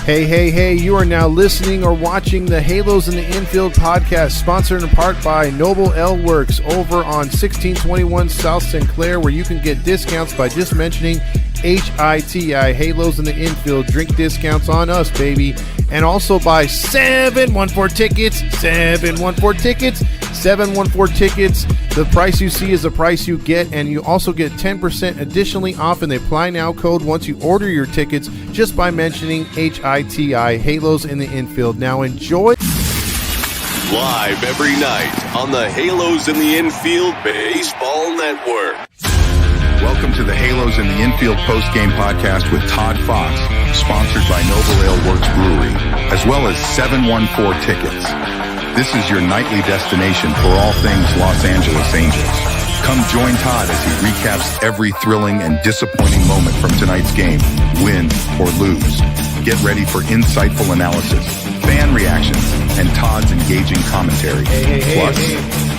Hey, you are now listening or watching the Halos in the Infield podcast, sponsored in part by Noble L Works over on 1621 South St. Clair, where you can get discounts by just mentioning HITI, Halos in the Infield. Drink discounts on us, baby. And also by 714 Tickets. 714 Tickets. The price you see is the price you get, and you also get 10% additionally off in the Apply Now code once you order your tickets just by mentioning HITI, Halos in the Infield. Now enjoy. Live every night on the Halos in the Infield Baseball Network. Welcome to the Halos in the Infield post-game podcast with Todd Fox, sponsored by Noble Ale Works Brewery, as well as 714 Tickets. This is your nightly destination for all things Los Angeles Angels. Come join Todd as he recaps every thrilling and disappointing moment from tonight's game, win or lose. Get ready for insightful analysis, fan reactions, and Todd's engaging commentary. Plus,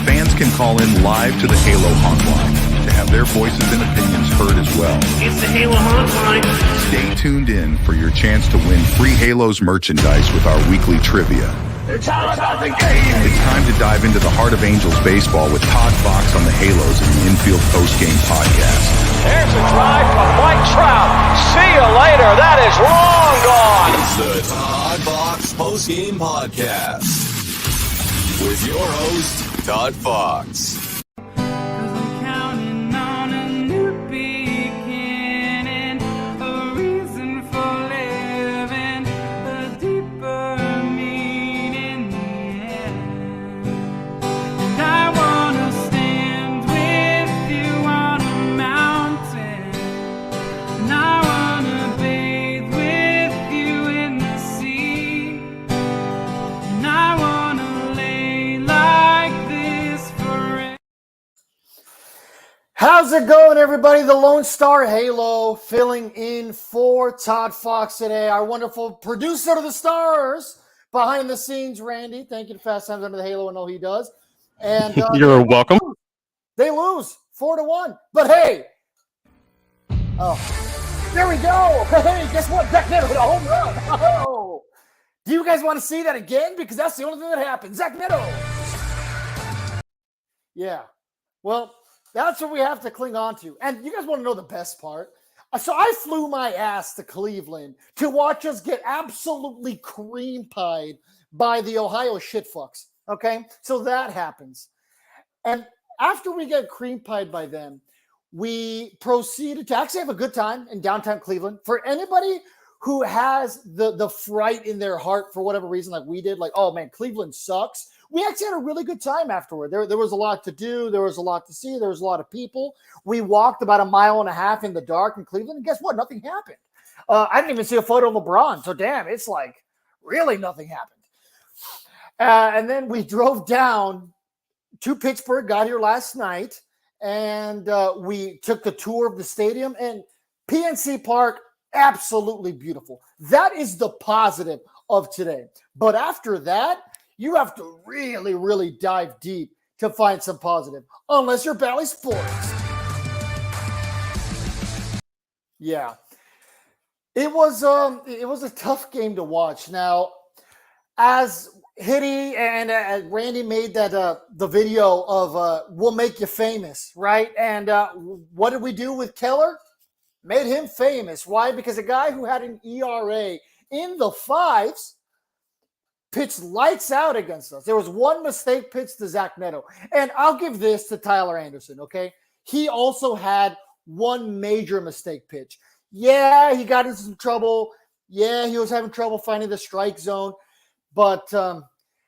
fans can call in live to the Halo hotline to have their voices and opinions heard as well. It's the Halo hotline. Stay tuned in for your chance to win free Halos merchandise with our weekly trivia. It's all about the game. It's time to dive into the heart of Angels baseball with Todd Fox on the Halos in the Infield postgame podcast. There's a drive from Mike Trout. See you later. That is long gone. It's the Todd Fox postgame podcast with your host, Todd Fox. How's it going, everybody? The Lone Star Halo filling in for Todd Fox today. Our wonderful producer of the stars behind the scenes, Randy. Thank you to Fast Times Under the Halo and all he does. And you're welcome. They lose 4-1. But hey, there we go. Hey, guess what? Zach Neto hit a home run. Oh, do you guys want to see that again? Because that's the only thing that happened. Zach Neto. Yeah. Well, that's what we have to cling on to. And you guys want to know the best part? So I flew my ass to Cleveland to watch us get absolutely cream pied by the Ohio shitfucks. Okay? So that happens. And after we get cream pied by them, we proceeded to actually have a good time in downtown Cleveland. For anybody who has the fright in their heart for whatever reason, like we did, like, oh man, Cleveland sucks. We actually had a really good time afterward. There was a lot to do. There was a lot to see. There was a lot of people. We walked about 1.5 miles in the dark in Cleveland, and guess what? Nothing happened. I didn't even see a photo of LeBron. So, damn, it's like really nothing happened. And then we drove down to Pittsburgh, got here last night, and we took the tour of the stadium. And PNC Park, absolutely beautiful. That is the positive of today. But after that, you have to really, really dive deep to find some positive, unless you're Bally Sports. Yeah. It was a tough game to watch. Now, as Hitty and Randy made that the video of "We'll Make You Famous," right? And what did we do with Keller? Made him famous. Why? Because a guy who had an ERA in the fives pitched lights out against us. There was one mistake pitch to Zach Neto. And I'll give this to Tyler Anderson, okay? He also had one major mistake pitch. Yeah, he got into some trouble. Yeah, he was having trouble finding the strike zone. But,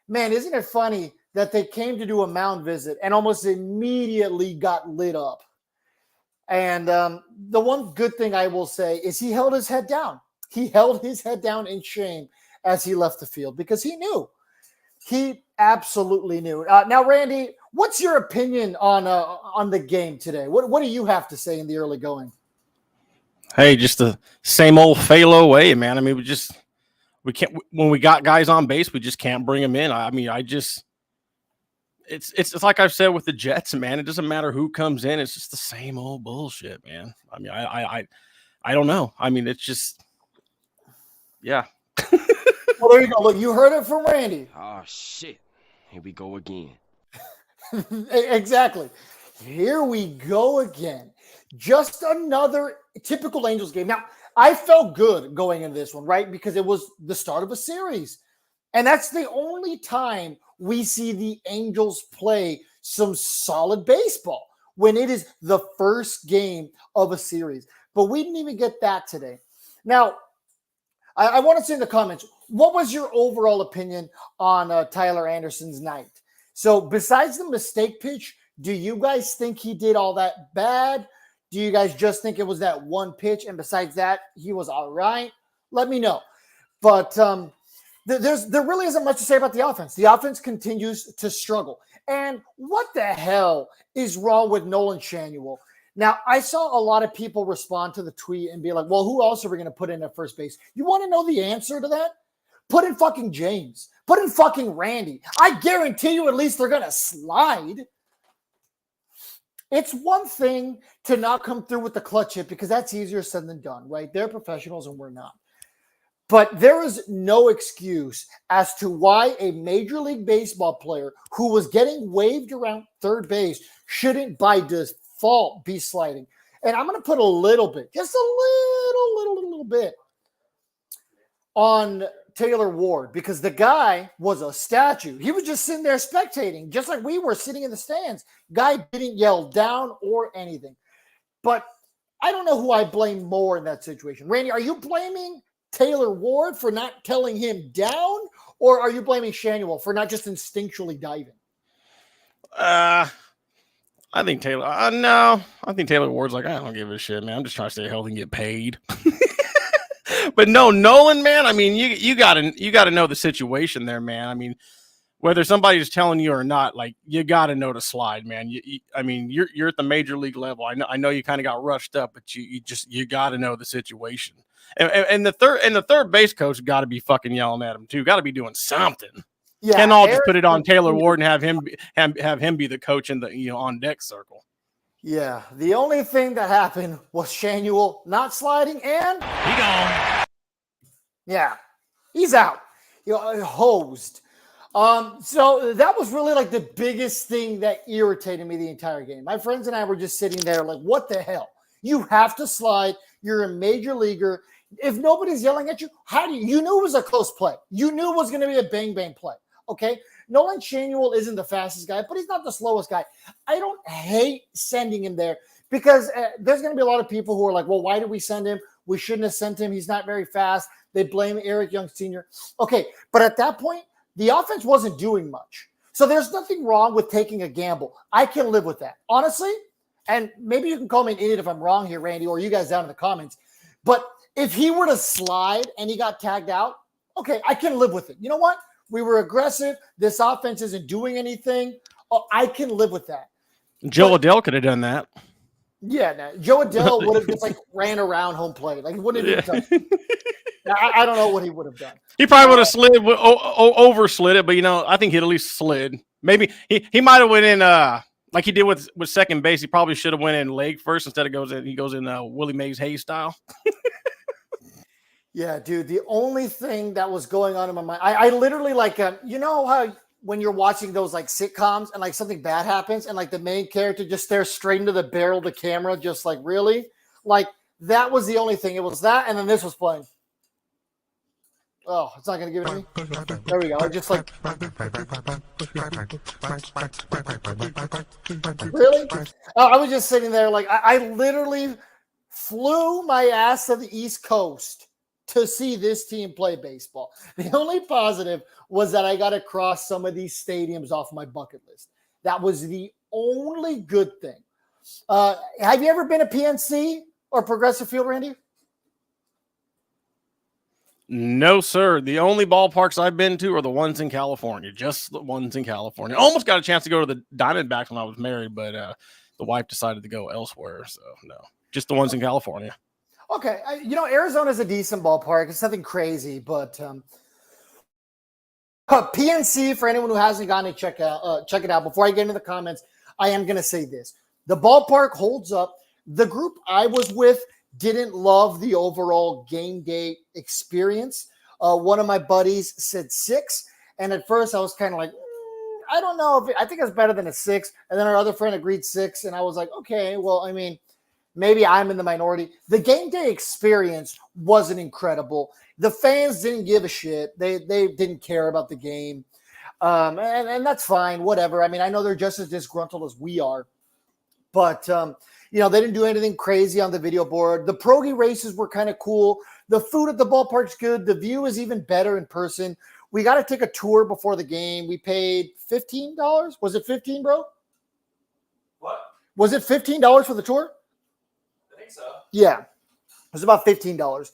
man, isn't it funny that they came to do a mound visit and almost immediately got lit up? And the one good thing I will say is he held his head down. He held his head down in shame as he left the field because he knew. He absolutely knew. Now, Randy, what's your opinion on the game today? What do you have to say in the early going? Hey, just the same old Phalo way, man. I mean, we can't, when we got guys on base, we just can't bring them in. It's like I've said with the Jets, man. It doesn't matter who comes in. It's just the same old bullshit, man. I mean, I don't know. I mean, it's just, yeah, Well, there you go. Look, you heard it from Randy. Oh, shit. Here we go again. Exactly. Here we go again. Just another typical Angels game. Now, I felt good going into this one, right? Because it was the start of a series. And that's the only time we see the Angels play some solid baseball, when it is the first game of a series. But we didn't even get that today. Now, I want to see in the comments, what was your overall opinion on Tyler Anderson's night? So besides the mistake pitch, do you guys think he did all that bad? Do you guys just think it was that one pitch? And besides that, he was all right? Let me know. But there really isn't much to say about the offense. The offense continues to struggle. And what the hell is wrong with Nolan Schanuel? Now, I saw a lot of people respond to the tweet and be like, well, who else are we going to put in at first base? You want to know the answer to that? Put in fucking James. Put in fucking Randy. I guarantee you at least they're going to slide. It's one thing to not come through with the clutch hit because that's easier said than done, right? They're professionals and we're not. But there is no excuse as to why a Major League Baseball player who was getting waved around third base shouldn't by default be sliding. And I'm going to put a little bit, just a little bit on Taylor Ward, because the guy was a statue. He was just sitting there spectating, just like we were sitting in the stands. Guy didn't yell down or anything. But I don't know who I blame more in that situation. Randy, are you blaming Taylor Ward for not telling him down, or are you blaming Schanuel for not just instinctually diving? I think Taylor. No, I think Taylor Ward's like, I don't give a shit, man. I'm just trying to stay healthy and get paid. But no, Nolan, man. I mean, you gotta know the situation there, man. I mean, whether somebody's telling you or not, like, you gotta know to slide, man. I mean, you're at the major league level. I know you kind of got rushed up, but you gotta know the situation. And the third base coach got to be fucking yelling at him too. Got to be doing something. Yeah, can't all just put it on Taylor Ward and have him be the coach in the on deck circle. Yeah, the only thing that happened was Schanuel not sliding, and He gone. Yeah, he's out. Hosed. So that was really like the biggest thing that irritated me the entire game. My friends and I were just sitting there like, what the hell? You have to slide. You're a major leaguer. If nobody's yelling at you, how do you knew it was a close play? You knew it was going to be a bang play. Okay. Nolan Schanuel isn't the fastest guy, but he's not the slowest guy. I don't hate sending him there because there's going to be a lot of people who are like, well, why did we send him? We shouldn't have sent him. He's not very fast. They blame Eric Young Sr. Okay. But at that point, the offense wasn't doing much. So there's nothing wrong with taking a gamble. I can live with that. Honestly, and maybe you can call me an idiot if I'm wrong here, Randy, or you guys down in the comments. But if he were to slide and he got tagged out, okay, I can live with it. You know what? We were aggressive. This offense isn't doing anything. Oh, I can live with that. Joe Adell could have done that. Yeah, no, Joe Adell would have just like ran around home plate. Like he wouldn't have even touched it. I don't know what he would have done. He probably would have slid, over slid it, but I think he'd at least slid. Maybe he might have went in like he did with second base. He probably should have went in leg first instead of goes in Willie Mays Hayes style. Yeah, dude. The only thing that was going on in my mind, I literally like, you know how when you're watching those like sitcoms and like something bad happens and like the main character just stares straight into the barrel of the camera, just like really, like that was the only thing. It was that, and then this was playing. Oh, it's not going to give it to me? There we go. I just like... Really? I was just sitting there like, I literally flew my ass to the East Coast to see this team play baseball. The only positive was that I got to cross some of these stadiums off my bucket list. That was the only good thing. Have you ever been to PNC or Progressive Field, Randy? No, sir. The only ballparks I've been to are the ones in California. Just the ones in California. Almost got a chance to go to the Diamondbacks when I was married, but the wife decided to go elsewhere. So, no. Just the ones in California. Okay. Arizona's a decent ballpark. It's nothing crazy, but PNC, for anyone who hasn't gotten to check it out. Before I get into the comments, I am going to say this. The ballpark holds up. The group I was with didn't love the overall game day experience. One of my buddies said 6. And at first I was kind of like, I don't know. I think it's better than a 6. And then our other friend agreed 6. And I was like, okay, well, I mean, maybe I'm in the minority. The game day experience wasn't incredible. The fans didn't give a shit. They didn't care about the game. And that's fine, whatever. I mean, I know they're just as disgruntled as we are. But, they didn't do anything crazy on the video board. The Progi races were kind of cool. The food at the ballpark's good. The view is even better in person. We got to take a tour before the game. We paid $15. Was it 15, bro? What? Was it $15 for the tour? I think so. Yeah. It was about $15.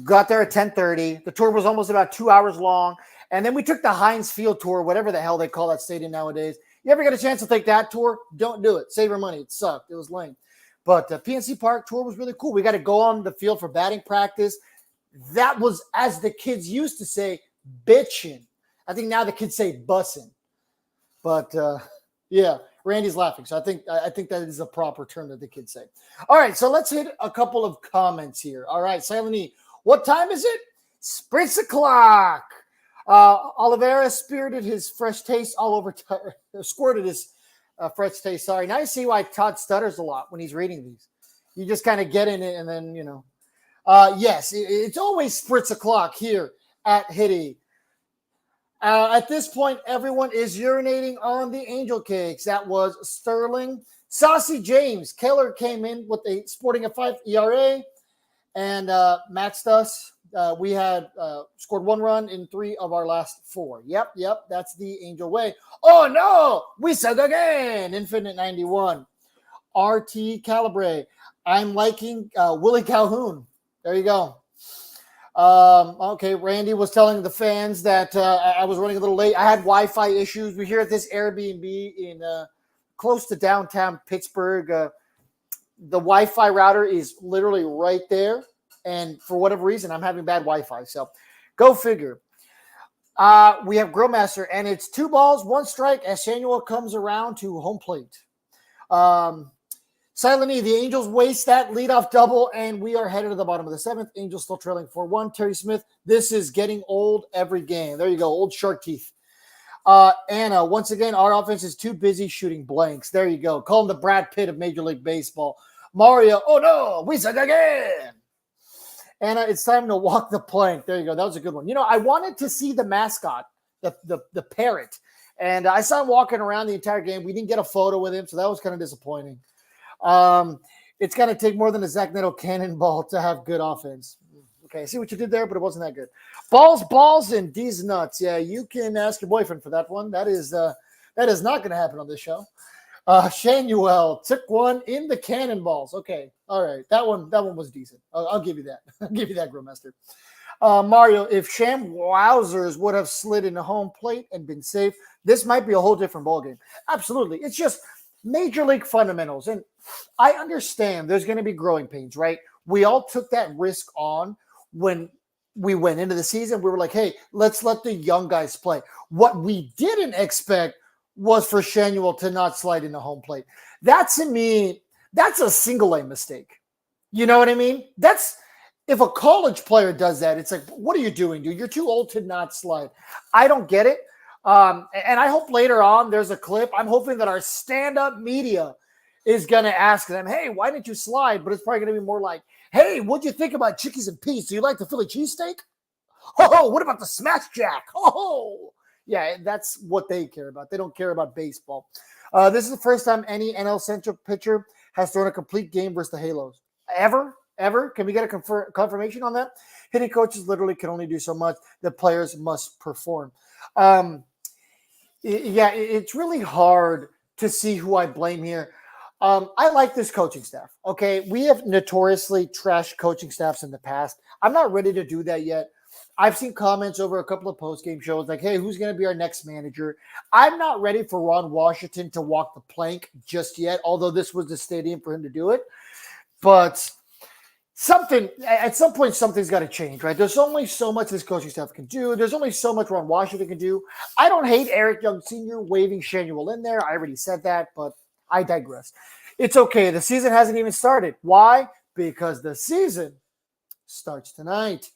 Got there at 10:30. The tour was almost about 2 hours long. And then we took the Heinz Field tour, whatever the hell they call that stadium nowadays. You ever get a chance to take that tour? Don't do it. Save your money. It sucked. It was lame. But the PNC Park tour was really cool. We got to go on the field for batting practice. That was, as the kids used to say, bitching. I think now the kids say bussin'. But, yeah, Randy's laughing. So I think that is a proper term that the kids say. All right, so let's hit a couple of comments here. All right, Silent E, what time is it? Spritz o'clock. Oliveira spirited his fresh taste all over, squirted his fresh taste. Sorry. Now you see why Todd stutters a lot when he's reading these. You just kind of get in it and then, yes, it's always Spritz o'clock here at Hitty. At this point, everyone is urinating on the Angel Cakes. That was Sterling. Saucy James. Keller came in with sporting a 5 ERA and matched us. We had scored 1 run in 3 of our last 4. Yep, that's the Angel way. Oh, no, we suck again. Infinite 91. RT Calibre. I'm liking Willie Calhoun. There you go. Okay, Randy was telling the fans that I was running a little late. I had Wi-Fi issues. We're here at this Airbnb in close to downtown Pittsburgh. The Wi-Fi router is literally right there. And for whatever reason, I'm having bad Wi-Fi. So go figure. We have Grillmaster, and it's 2 balls, 1 strike as Samuel comes around to home plate. Silent E, the Angels waste that leadoff double, and we are headed to the bottom of the 7th. Angels still trailing 4-1. Terry Smith, this is getting old every game. There you go, old shark teeth. Anna, once again, our offense is too busy shooting blanks. There you go. Call him the Brad Pitt of Major League Baseball. Mario, oh no, we suck again. Anna, it's time to walk the plank. There you go. That was a good one. I wanted to see the mascot, the parrot, and I saw him walking around the entire game. We didn't get a photo with him, so that was kind of disappointing. It's going to take more than a Zach Neto cannonball to have good offense. Okay, I see what you did there, but it wasn't that good. Balls, and D's nuts. Yeah, you can ask your boyfriend for that one. That is not going to happen on this show. Shanuel took one in the cannonballs. Okay, all right. That one was decent. I'll give you that. I'll give you that, Grillmaster. Mario, if Sham Wowzers would have slid into home plate and been safe, this might be a whole different ballgame. Absolutely. It's just Major League fundamentals. And I understand there's going to be growing pains, right? We all took that risk on when we went into the season. We were like, hey, let's let the young guys play. What we didn't expect was for Shanuel to not slide into home plate. That, to me, that's a single A mistake. You know what I mean? That's if a college player does that, it's like, what are you doing, dude? You're too old to not slide. I don't get it. And I hope later on there's a clip. I'm hoping that our stand-up media is going to ask them, hey, why didn't you slide? But it's probably going to be more like, hey, what'd you think about Chickies and Peas? Do you like the Philly cheesesteak? Oh, what about the Smash Jack? Oh, yeah, that's what they care about. They don't care about baseball. This is the first time any NL Central pitcher has thrown a complete game versus the Halos. Ever? Can we get a confirmation on that? Hitting coaches literally can only do so much. The players must perform. It's really hard to see who I blame here. I like this coaching staff. Okay, we have notoriously trashed coaching staffs in the past. I'm not ready to do that yet. I've seen comments over a couple of post-game shows like, hey, who's going to be our next manager? I'm not ready for Ron Washington to walk the plank just yet, although this was the stadium for him to do it. But at some point, something's got to change, right? There's only so much this coaching staff can do. There's only so much Ron Washington can do. I don't hate Eric Young Sr. waving Shanuel in there. I already said that, but I digress. It's okay. The season hasn't even started. Why? Because the season starts tonight.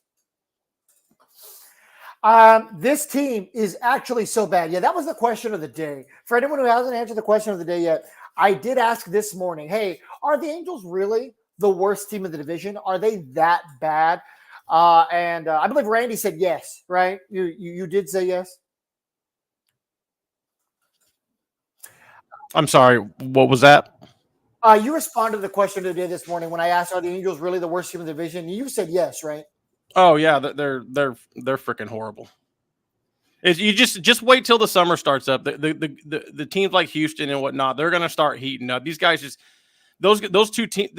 This team is actually so bad. Yeah, that was the question of the day. For anyone who hasn't answered the question of the day yet, I did ask this morning, hey, are the Angels really the worst team in the division? Are they that bad? And I believe Randy said yes, right? You did say yes? I'm sorry, what was that? You responded to the question of the day this morning when I asked, are the Angels really the worst team in the division? You said yes, right? Oh yeah, they're freaking horrible. You just wait till the summer starts up. The teams like Houston and whatnot, they're gonna start heating up. These guys just those teams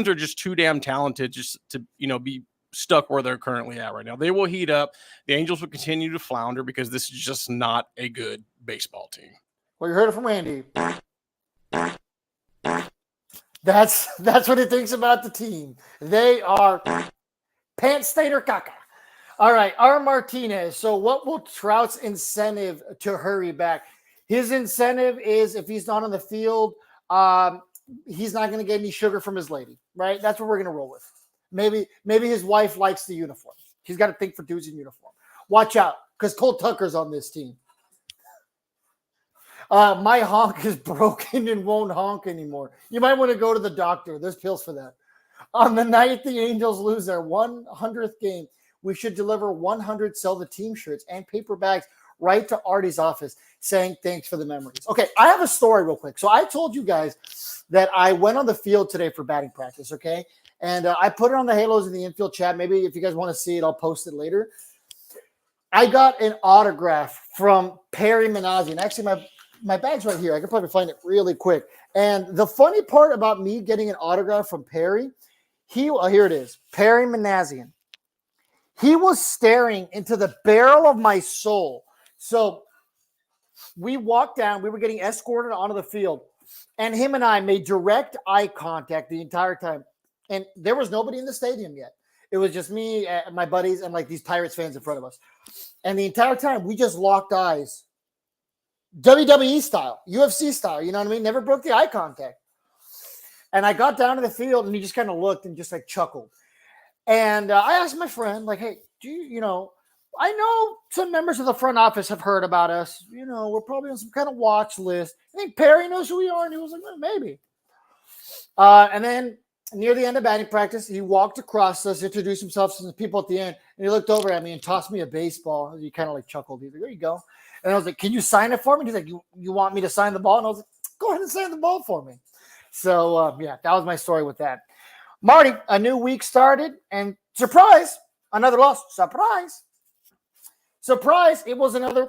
are just too damn talented just to be stuck where they're currently at right now. They will heat up. The Angels will continue to flounder because this is just not a good baseball team. Well, you heard it from Randy. That's what he thinks about the team. They are pants stater caca. All right, R. Martinez. So what will Trout's incentive to hurry back? His incentive is if he's not on the field, he's not going to get any sugar from his lady, right? That's what we're going to roll with. Maybe his wife likes the uniform. He's got to think for dudes in uniform. Watch out, because Cole Tucker's on this team. My honk is broken and won't honk anymore. You might want to go to the doctor. There's pills for that. On the night the Angels lose their 100th game, we should deliver 100 Sell the Team shirts and paper bags right to Artie's office saying thanks for the memories. Okay, I have a story real quick. So I told you guys that I went on the field today for batting practice, okay? And I put it on the Halos in the infield chat. Maybe if you guys want to see it, I'll post it later. I got an autograph from Perry Minasian. Actually, my bag's right here. I can probably find it really quick. And the funny part about me getting an autograph from Perry, here it is, Perry Minasian. He was staring into the barrel of my soul. So we walked down. We were getting escorted onto the field. And him and I made direct eye contact the entire time. And there was nobody in the stadium yet. It was just me and my buddies and like these Pirates fans in front of us. And the entire time we just locked eyes. WWE style, UFC style, you know what I mean? Never broke the eye contact. And I got down to the field and he just kind of looked and just like chuckled. And I asked my friend, like, hey, I know some members of the front office have heard about us. We're probably on some kind of watch list. I think Perry knows who we are. And he was like, well, maybe. And then near the end of batting practice, he walked across us, introduced himself to the people at the end. And he looked over at me and tossed me a baseball. He kind of like chuckled. He's like, there you go. And I was like, can you sign it for me? He's like, you want me to sign the ball? And I was like, go ahead and sign the ball for me. So, that was my story with that. Marty, a new week started, and surprise, another loss. Surprise, it was another.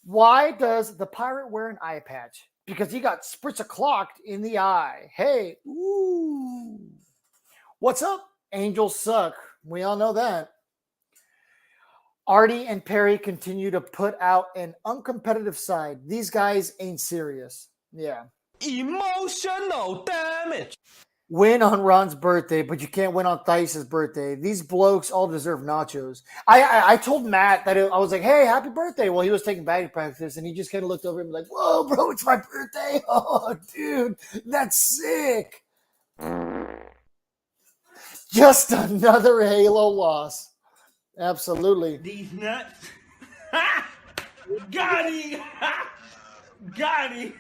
Why does the Pirate wear an eye patch? Because he got spritzer clocked in the eye. Hey, ooh. What's up? Angels suck. We all know that. Artie and Perry continue to put out an uncompetitive side. These guys ain't serious. Yeah. Emotional damage. Win on Ron's birthday, but you can't win on Theis's birthday. These blokes all deserve nachos. I told Matt that I was like, hey, happy birthday. Well, he was taking batting practice, and he just kind of looked over at me like, whoa, bro, it's my birthday. Oh, dude, that's sick. Just another Halo loss. Absolutely. These nuts. Got him. Got him.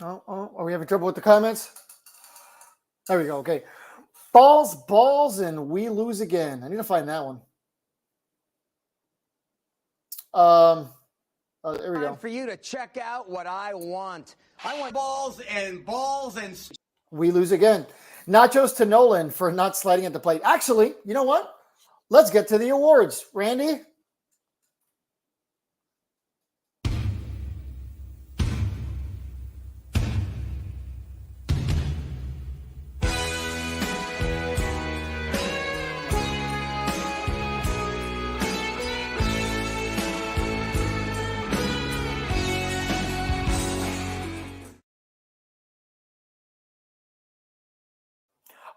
Oh, are we having trouble with the comments? There we go. Okay. Balls, and we lose again. I need to find that one. There we go. Time for you to check out what I want. I want balls and. We lose again. Nachos to Nolan for not sliding at the plate. Actually, you know what? Let's get to the awards. Randy?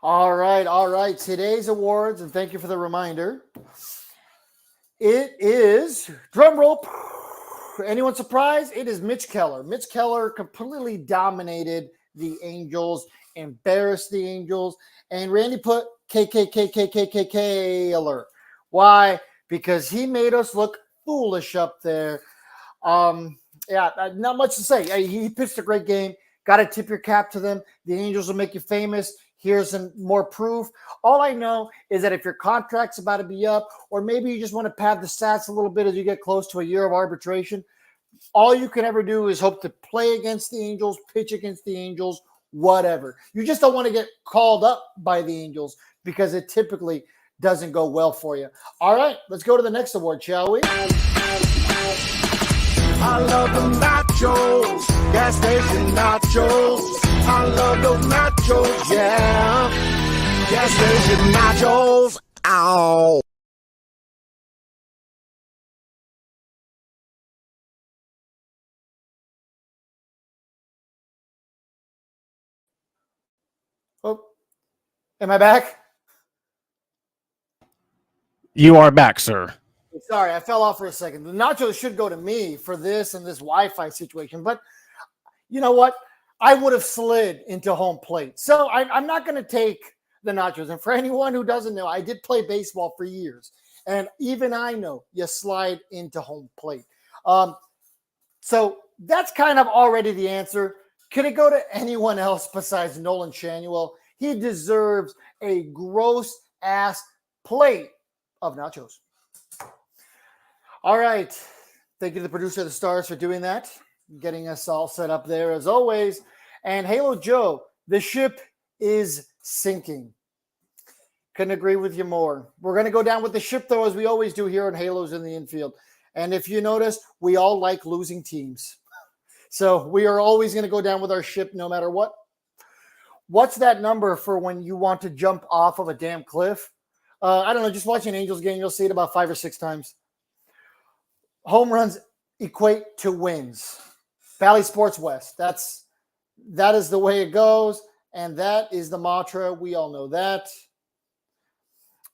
All right. Today's awards, and thank you for the reminder. It is, drum roll, anyone surprised? It is Mitch Keller. Mitch Keller completely dominated the Angels embarrass the Angels. And Randy put KKKKKKK alert. Why? Because he made us look foolish up there. Not much to say. He pitched a great game. Got to tip your cap to them. The Angels will make you famous. Here's some more proof. All I know is that if your contract's about to be up, or maybe you just want to pad the stats a little bit as you get close to a year of arbitration, all you can ever do is hope to play against the Angels, pitch against the Angels, whatever. You just don't want to get called up by the Angels because it typically doesn't go well for you. All right, let's go to the next award, shall we? I love the nachos, gas station nachos. I love those nachos, yeah. Gas station nachos, ow. Oh, am I back? You are back, sir. Sorry, I fell off for a second. The nachos should go to me for this and this Wi-Fi situation, but you know what? I would have slid into home plate. So I'm not going to take the nachos. And for anyone who doesn't know, I did play baseball for years. And even I know you slide into home plate. So that's kind of already the answer. Could it go to anyone else besides Nolan Schanuel? He deserves a gross-ass plate of nachos. All right. Thank you to the producer of the Stars for doing that, getting us all set up there as always. And Halo Joe, the ship is sinking. Couldn't agree with you more. We're going to go down with the ship, though, as we always do here on Halos in the Infield. And if you notice, we all like losing teams. So we are always going to go down with our ship no matter what. What's that number for when you want to jump off of a damn cliff? I don't know. Just watch an Angels game. You'll see it about 5 or 6 times. Home runs equate to wins. Valley Sports West. That is the way it goes, and that is the mantra. We all know that.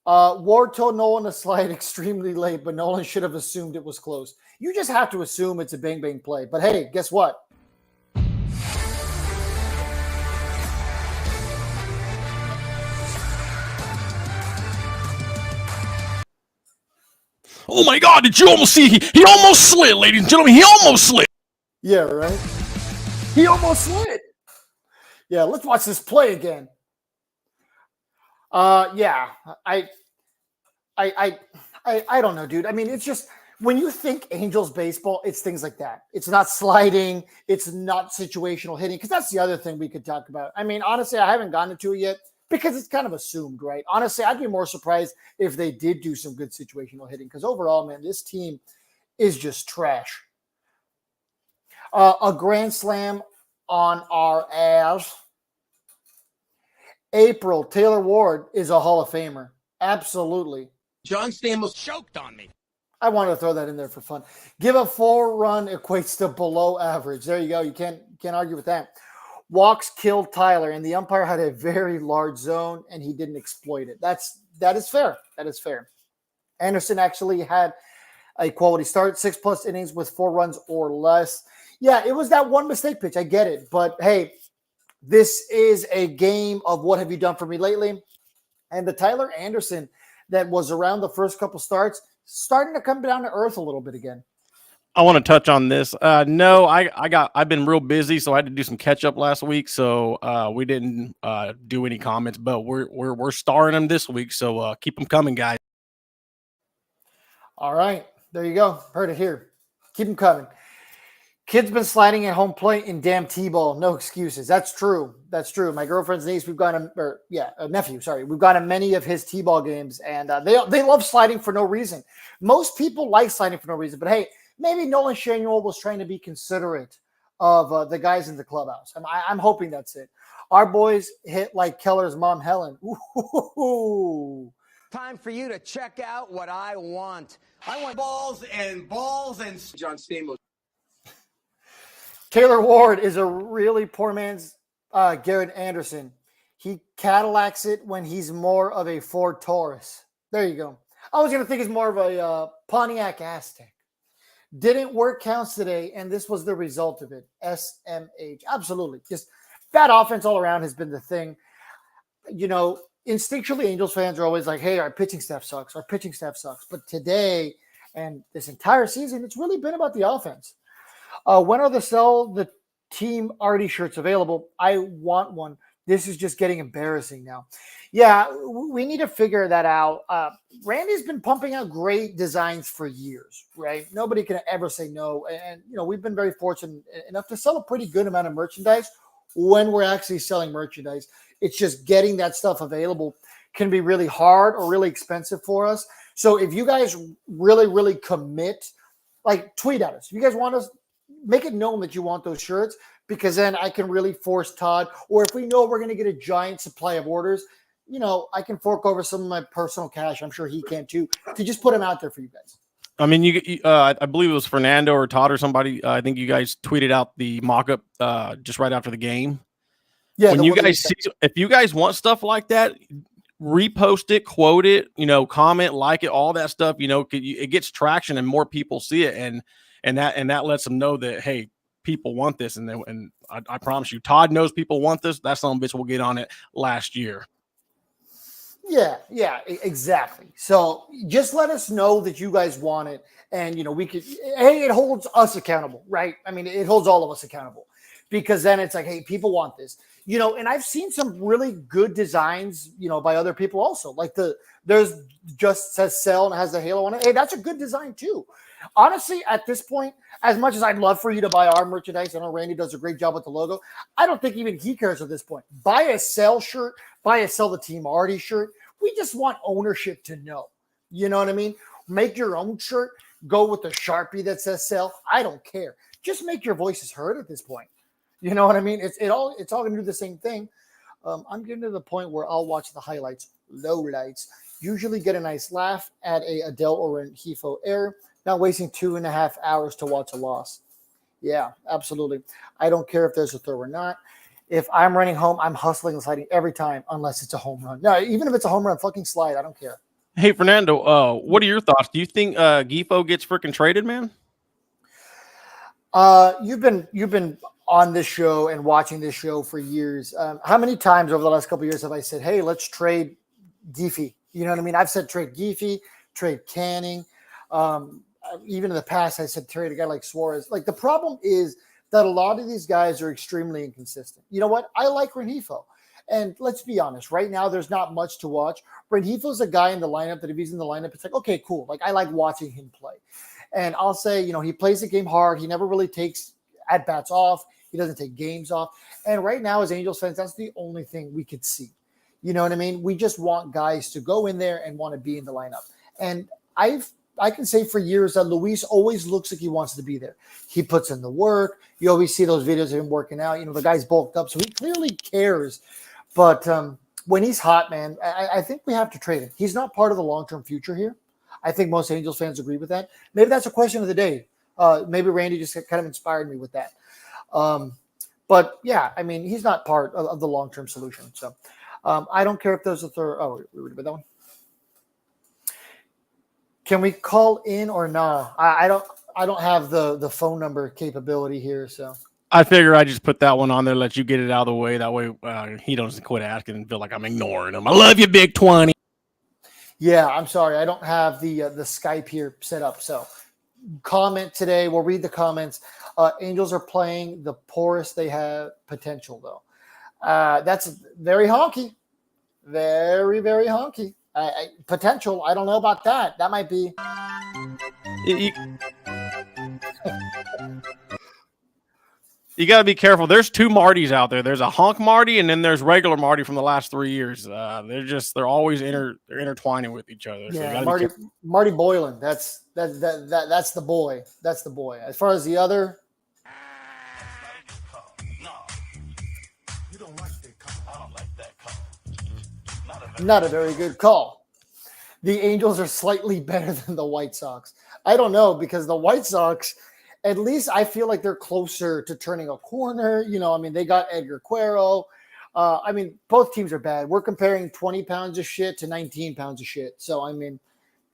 Ward told Nolan to slide extremely late, but Nolan should have assumed it was close. You just have to assume it's a bang-bang play. But hey, guess what? Oh my God, did you almost see? He almost slid, ladies and gentlemen. He almost slid. Yeah, right? He almost slid. Yeah, let's watch this play again. Yeah, I don't know, dude. I mean, it's just when you think Angels baseball, it's things like that. It's not sliding. It's not situational hitting, because that's the other thing we could talk about. I mean, honestly, I haven't gotten into it yet because it's kind of assumed, right? Honestly, I'd be more surprised if they did do some good situational hitting, because overall, man, this team is just trash. A grand slam on our ass. April, Taylor Ward is a Hall of Famer. Absolutely. John Stamos choked on me. I wanted to throw that in there for fun. Give a 4-run equates to below average. There you go. You can't argue with that. Walks killed Tyler, and the umpire had a very large zone, and he didn't exploit it. That is fair. That is fair. Anderson actually had a quality start, 6+ innings with 4 runs or less. Yeah, it was that one mistake pitch. I get it. But, hey, this is a game of what have you done for me lately? And the Tyler Anderson that was around the first couple starts starting to come down to earth a little bit again. I want to touch on this. No, I've been real busy, so I had to do some catch up last week. So we didn't do any comments, but we're starring them this week. So keep them coming, guys. All right, there you go. Heard it here. Keep them coming. Kid's been sliding at home plate in damn T-ball. No excuses. That's true. That's true. My girlfriend's niece, we've gone a nephew. Sorry, we've gone to many of his T-ball games, and they love sliding for no reason. Most people like sliding for no reason, but hey, maybe Nolan Schanuel was trying to be considerate of the guys in the clubhouse. I'm hoping that's it. Our boys hit like Keller's mom, Helen. Ooh. Time for you to check out what I want. I want balls and John Stamos. Taylor Ward is a really poor man's Garrett Anderson. He Cadillacs it when he's more of a Ford Taurus. There you go. I was going to think he's more of a Pontiac Aztek. Didn't work counts today, and this was the result of it. SMH. Absolutely. Just bad offense all around has been the thing. You know, instinctually, Angels fans are always like, hey, our pitching staff sucks. Our pitching staff sucks. But today and this entire season, it's really been about the offense. When are the team already shirts available? I want one. This is just getting embarrassing now. Yeah, we need to figure that out. Randy's been pumping out great designs for years, right? Nobody can ever say no. And, you know, we've been very fortunate enough to sell a pretty good amount of merchandise when we're actually selling merchandise. It's just getting that stuff available can be really hard or really expensive for us. So if you guys really, really commit, like tweet at us. If you guys want us, make it known that you want those shirts, because then I can really force Todd, or if we know we're going to get a giant supply of orders, you know, I can fork over some of my personal cash. I'm sure he can too, to just put them out there for you guys. I mean, I believe it was Fernando or Todd or somebody. I think you guys tweeted out the mock-up just right after the game. Yeah. When you guys see, if you guys want stuff like that, repost it, quote it, you know, comment, like it, all that stuff. You know, it gets traction and more people see it, and that lets them know that, hey, people want this. And I promise you, Todd knows people want this. That son of a bitch will get on it last year. Yeah, exactly. So just let us know that you guys want it. And, you know, it holds us accountable, right? I mean, it holds all of us accountable, because then it's like, hey, people want this, you know, and I've seen some really good designs, you know, by other people also. Like there's just says sell and has the halo on it. Hey, that's a good design too. Honestly, at this point, as much as I'd love for you to buy our merchandise, I know Randy does a great job with the logo. I don't think even he cares at this point. Buy a sell shirt, buy a sell the team already shirt. We just want ownership to know. You know what I mean? Make your own shirt. Go with the Sharpie that says sell. I don't care. Just make your voices heard at this point. You know what I mean? It's all going to do the same thing. I'm getting to the point where I'll watch the highlights, low lights, usually get a nice laugh at a Adele or an Hifo error. Not wasting 2.5 hours to watch a loss. Yeah, absolutely. I don't care if there's a throw or not. If I'm running home, I'm hustling and sliding every time, unless it's a home run. No, even if it's a home run, fucking slide. I don't care. Hey, Fernando, what are your thoughts? Do you think Gifo gets freaking traded, man? You've been on this show and watching this show for years. How many times over the last couple of years have I said, hey, let's trade Giffey? You know what I mean? I've said trade Giffey, trade Canning. Even in the past, I said trade a guy like Suarez. Like, the problem is that a lot of these guys are extremely inconsistent. You know what? I like Rengifo. And let's be honest, right now, there's not much to watch. Rengifo's a guy in the lineup that if he's in the lineup, it's like, okay, cool. Like, I like watching him play. And I'll say, you know, he plays the game hard. He never really takes at-bats off. He doesn't take games off. And right now, as Angels fans, that's the only thing we could see. You know what I mean? We just want guys to go in there and want to be in the lineup. And I can say for years that Luis always looks like he wants to be there. He puts in the work. You always see those videos of him working out. You know, the guy's bulked up, so he clearly cares. But when he's hot, man, I think we have to trade him. He's not part of the long-term future here. I think most Angels fans agree with that. Maybe that's a question of the day. Maybe Randy just kind of inspired me with that. But, yeah, I mean, he's not part of the long-term solution. So I don't care if there's a third. Oh, we read about that one. Can we call in or nah? I don't have the phone number capability here, so I figure I just put that one on there, let you get it out of the way. That way he doesn't quit asking and feel like I'm ignoring him. I love you, Big 20. Yeah, I'm sorry. I don't have the Skype here set up. So comment today. We'll read the comments. Angels are playing the poorest they have potential, though. That's very honky. Very, very honky. Potential. I don't know about that. That might be. You got to be careful. There's two Martys out there. There's a honk Marty, and then there's regular Marty from the last 3 years. They're always they're intertwining with each other. Yeah, so Marty Boylan. That's the boy. That's the boy. As far as the other. Not a very good call. The Angels are slightly better than the White Sox. I don't know, because the White Sox, at least I feel like they're closer to turning a corner. You know, I mean, they got Edgar Cuero. I mean, both teams are bad. We're comparing 20 pounds of shit to 19 pounds of shit. So, I mean,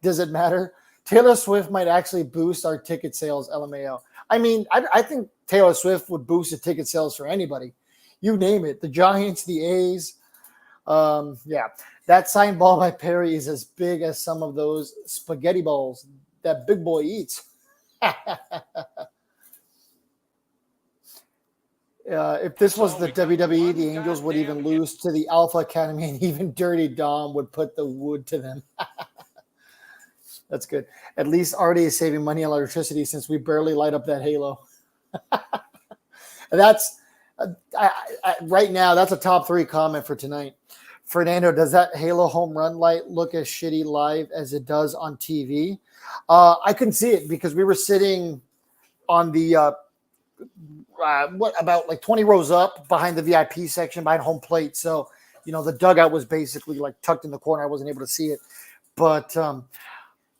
does it matter? Taylor Swift might actually boost our ticket sales, LMAO. I mean, I think Taylor Swift would boost the ticket sales for anybody. You name it. The Giants, the A's. Yeah, that signed ball by Perry is as big as some of those spaghetti balls that big boy eats. If this was the WWE, the Angels would even lose to the Alpha Academy, and even Dirty Dom would put the wood to them. That's good. At least Artie is saving money on electricity since we barely light up that halo. That's right now. That's a top 3 comment for tonight. Fernando, does that Halo home run light look as shitty live as it does on TV? I couldn't see it because we were sitting on the about like 20 rows up behind the VIP section, behind home plate. So, the dugout was basically like tucked in the corner. I wasn't able to see it, but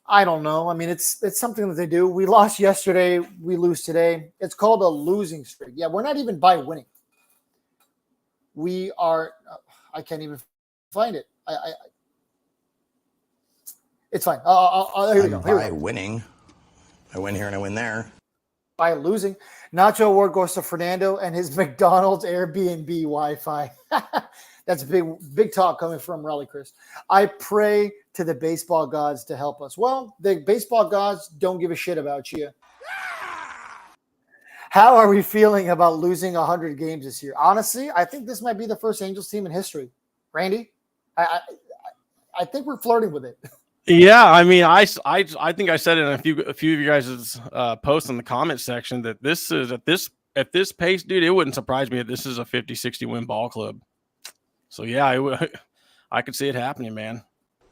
I don't know. I mean, it's something that they do. We lost yesterday. We lose today. It's called a losing streak. Yeah, we're not even by winning. We are. I can't even find it. It's fine. Here we go. Here we go. Winning. I win here and I win there. By losing. Nacho Award goes to Fernando and his McDonald's Airbnb Wi-Fi. That's big talk coming from Raleigh Chris. I pray to the baseball gods to help us. Well, the baseball gods don't give a shit about you. How are we feeling about losing 100 games this year? Honestly, I think this might be the first Angels team in history. Randy, I think we're flirting with it. Yeah, I mean, I think I said it in a few of you guys' posts in the comment section that this is at this pace, dude. It wouldn't surprise me if this is a 50-60 win ball club. So yeah, I could see it happening, man.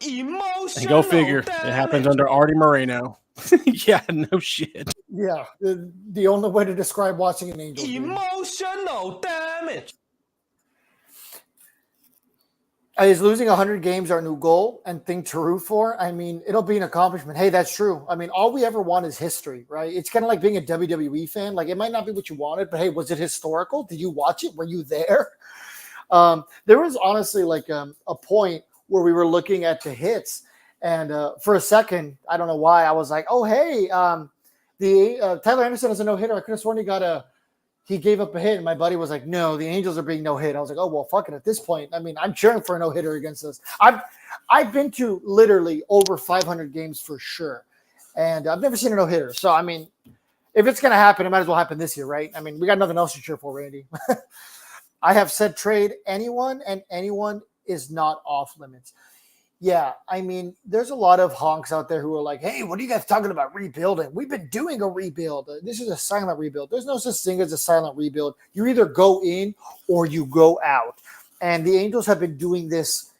And go figure, it happens under Artie Moreno. Yeah, no shit. Yeah, the only way to describe watching an Angels game. Emotional damage. Is losing 100 games our new goal and thing to root for? I mean, it'll be an accomplishment. Hey, that's true. I mean, all we ever want is history, right? It's kind of like being a WWE fan. Like, it might not be what you wanted, but hey, was it historical? Did you watch it? Were you there? There was honestly like a point where we were looking at the hits, and for a second, I don't know why, I was like, oh, hey, Tyler Anderson has a no-hitter. I could have sworn he gave up a hit, and my buddy was like, no, the Angels are being no-hit. I was like, oh, well, fuck it. At this point, I mean, I'm cheering for a no-hitter against us. I've been to literally over 500 games for sure, and I've never seen a no-hitter. So, I mean, if it's going to happen, it might as well happen this year, right? I mean, we got nothing else to cheer for, Randy. I have said trade anyone, and anyone is not off limits. Yeah, I mean, there's a lot of honks out there who are like, hey, what are you guys talking about rebuilding? We've been doing a rebuild. This is a silent rebuild. There's no such thing as a silent rebuild. You either go in or you go out. And the Angels have been doing this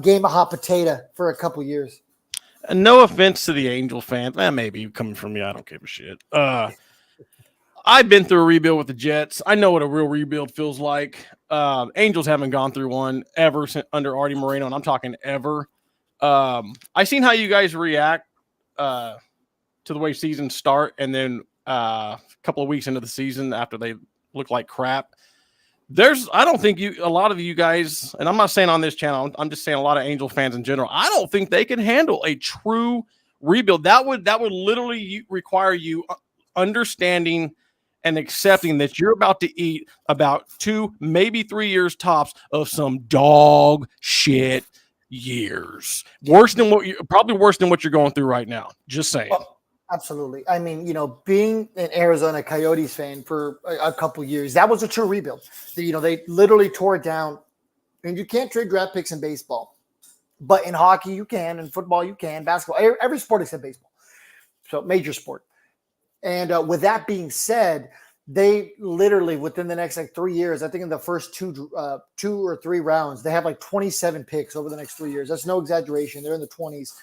game of hot potato for a couple years. And no offense to the Angel fans. Maybe coming from me, I don't give a shit. I've been through a rebuild with the Jets. I know what a real rebuild feels like. Angels haven't gone through one ever since under Artie Moreno, and I'm talking ever. I seen how you guys react to the way seasons start, and then a couple of weeks into the season after they look like crap. I don't think a lot of you guys, and I'm not saying on this channel, I'm just saying a lot of Angel fans in general, I don't think they can handle a true rebuild. That would literally require you understanding and accepting that you're about to eat about 2, maybe 3 years tops of some dog shit years. Probably worse than what you're going through right now. Just saying. Well, absolutely. I mean, being an Arizona Coyotes fan for a couple years, that was a true rebuild. They literally tore it down, and you can't trade draft picks in baseball, but in hockey you can, in football you can, basketball, every sport except baseball. So major sport. And with that being said, they literally within the next 3 years, I think in the first two or three rounds, they have 27 picks over the next 3 years. That's no exaggeration. They're in the 20s.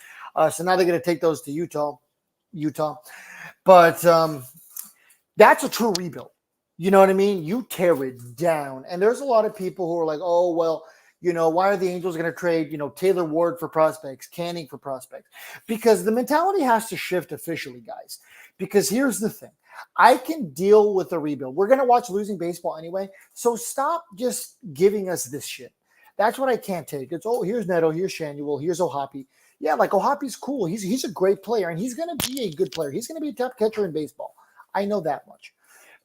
So now they're going to take those to Utah. But that's a true rebuild. You know what I mean? You tear it down. And there's a lot of people who are like, oh, well, why are the Angels going to trade, Taylor Ward for prospects, Canning for prospects? Because the mentality has to shift officially, guys. Because here's the thing. I can deal with a rebuild. We're going to watch losing baseball anyway. So stop just giving us this shit. That's what I can't take. It's, oh, here's Neto, here's Shanuel, here's Ohapi. Yeah, Ohapi's cool. He's a great player, and he's going to be a good player. He's going to be a top catcher in baseball. I know that much.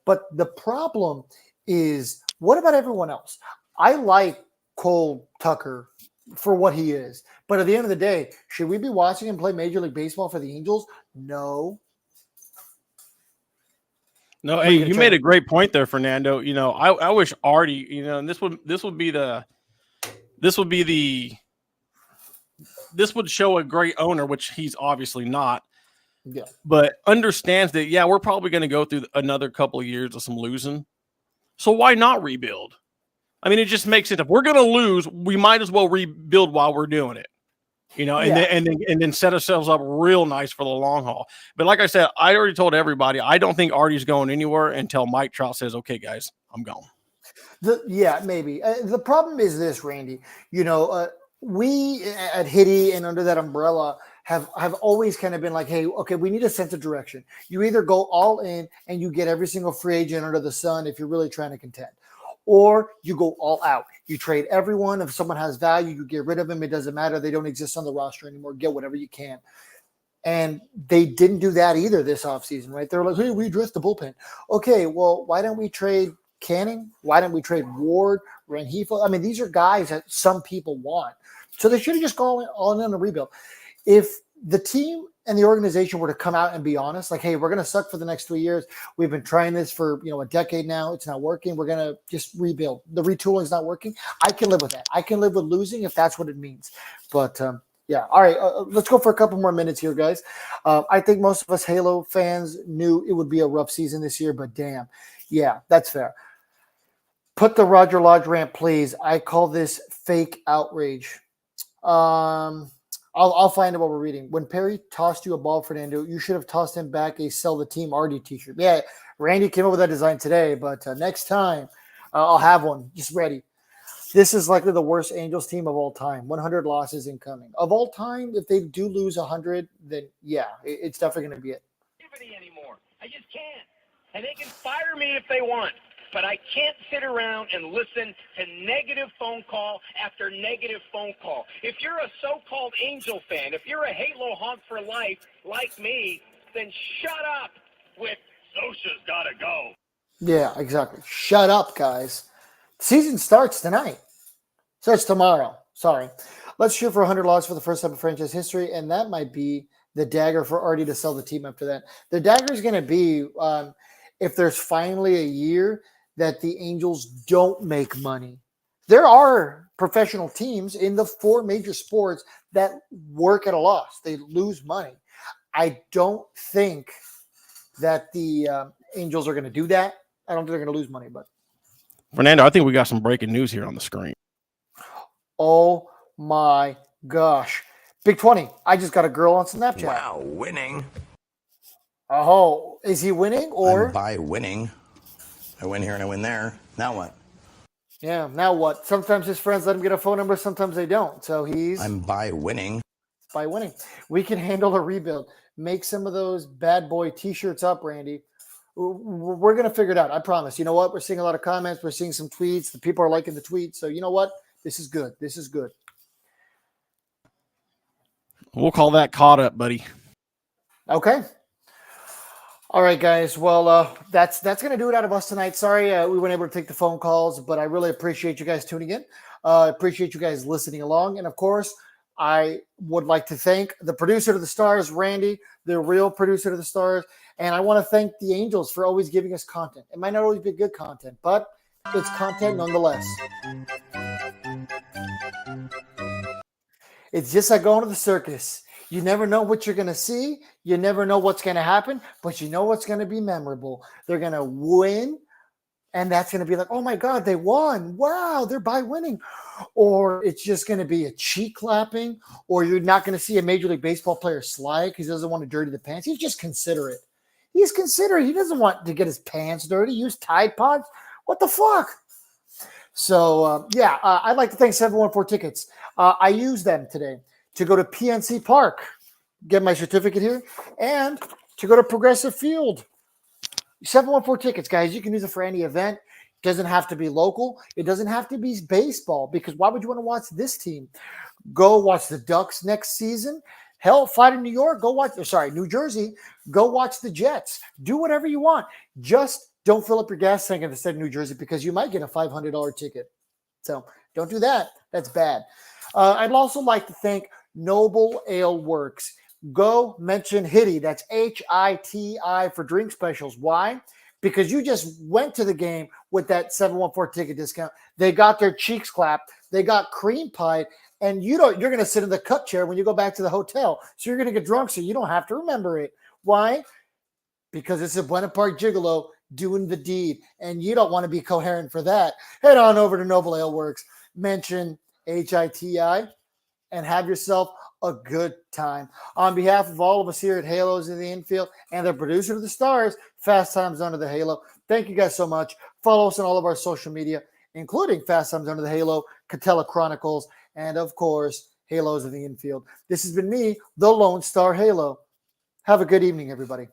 But the problem is What about everyone else? I like Cole Tucker for what he is. But at the end of the day, should we be watching him play Major League Baseball for the Angels? No. No, hey, you made a great point there, Fernando. You know, I wish Artie, you know, and this would show a great owner, which he's obviously not. Yeah. But understands that, yeah, we're probably going to go through another couple of years of some losing. So why not rebuild? I mean, it just makes it. If we're going to lose, we might as well rebuild while we're doing it. You know, and then set ourselves up real nice for the long haul. But like I said, I already told everybody, I don't think Artie's going anywhere until Mike Trout says, okay, guys, I'm gone. Maybe. The problem is this, Randy. You know, we at Hitty and under that umbrella have always kind of been like, hey, okay, we need a sense of direction. You either go all in and you get every single free agent under the sun if you're really trying to contend, or you go all out. You trade everyone. If someone has value, you get rid of them. It doesn't matter. They don't exist on the roster anymore. Get whatever you can. And they didn't do that either this offseason, right? They're like, hey, we addressed the bullpen. Okay, well, why don't we trade Canning? Why don't we trade Ward, Rengifo? I mean, these are guys that some people want. So they should have just gone all in on a rebuild. If the team and the organization were to come out and be honest, like, hey, we're going to suck for the next 3 years. We've been trying this for, a decade now. It's not working. We're going to just rebuild. The retooling is not working. I can live with that. I can live with losing if that's what it means. But, yeah. All right. Let's go for a couple more minutes here, guys. I think most of us Halo fans knew it would be a rough season this year, but damn. Yeah, that's fair. Put the Roger Lodge rant, please. I call this fake outrage. I'll find out what we're reading. When Perry tossed you a ball, Fernando, you should have tossed him back a Sell the Team Artie t-shirt. Yeah, Randy came up with that design today, but next time I'll have one just ready. This is likely the worst Angels team of all time. 100 losses incoming. Of all time, if they do lose 100, then yeah, it's definitely going to be it. Anymore. I just can't. And they can fire me if they want. But I can't sit around and listen to negative phone call after negative phone call. If you're a so-called Angel fan, if you're a Halo honk for life like me, then shut up with Scioscia's gotta go. Yeah, exactly. Shut up, guys. Season starts tonight. Starts tomorrow. Sorry. Let's shoot for 100 losses for the first time in franchise history, and that might be the dagger for Artie to sell the team after that. The dagger is going to be if there's finally a year that the Angels don't make money. There are professional teams in the 4 major sports that work at a loss. They lose money. I don't think that the Angels are going to do that. I don't think they're going to lose money. But Fernando, I think we got some breaking news here on the screen. Oh, my gosh. Big 20. I just got a girl on Snapchat. Wow, winning. Oh, is he winning or? I'm by winning. I win here and I win there. Now what? Yeah, now what? Sometimes his friends let him get a phone number, sometimes they don't. So I'm by winning. By winning. We can handle a rebuild. Make some of those bad boy t-shirts up, Randy. We're going to figure it out. I promise. You know what? We're seeing a lot of comments. We're seeing some tweets. The people are liking the tweets. So you know what? This is good. This is good. We'll call that caught up, buddy. Okay. All right, guys. Well, that's going to do it out of us tonight. Sorry we weren't able to take the phone calls, but I really appreciate you guys tuning in. Appreciate you guys listening along. And, of course, I would like to thank the producer to the Stars, Randy, the real producer to the Stars. And I want to thank the Angels for always giving us content. It might not always be good content, but it's content nonetheless. It's just like going to the circus. You never know what you're going to see. You never know what's going to happen, but you know what's going to be memorable. They're going to win, and that's going to be like, oh, my God, they won. Wow, they're by winning. Or it's just going to be a cheek clapping, or you're not going to see a Major League Baseball player slide because he doesn't want to dirty the pants. He's just considerate. He's considerate. He doesn't want to get his pants dirty. Use Tide Pods. What the fuck? So, I'd like to thank 714 Tickets. I used them today to go to PNC Park, get my certificate here, and to go to Progressive Field. 714 Tickets, guys. You can use it for any event. It doesn't have to be local. It doesn't have to be baseball, because why would you want to watch this team? Go watch the Ducks next season. Hell, fly to New York. New Jersey. Go watch the Jets. Do whatever you want. Just don't fill up your gas tank in the state of New Jersey because you might get a $500 ticket. So don't do that. That's bad. I'd also like to thank Noble Ale Works. Go mention Hitty. That's HITI for drink specials. Why? Because you just went to the game with that 714 ticket discount. They got their cheeks clapped. They got cream pie. And you're going to sit in the cut chair when you go back to the hotel. So you're going to get drunk so you don't have to remember it. Why? Because it's a Buena Park Gigolo doing the deed. And you don't want to be coherent for that. Head on over to Noble Ale Works. Mention HITI and have yourself a good time. On behalf of all of us here at Halos in the Infield and the producer of the Stars, Fast Times Under the Halo, thank you guys so much. Follow us on all of our social media, including Fast Times Under the Halo, Catella Chronicles, and of course, Halos in the Infield. This has been me, the Lone Star Halo. Have a good evening, everybody.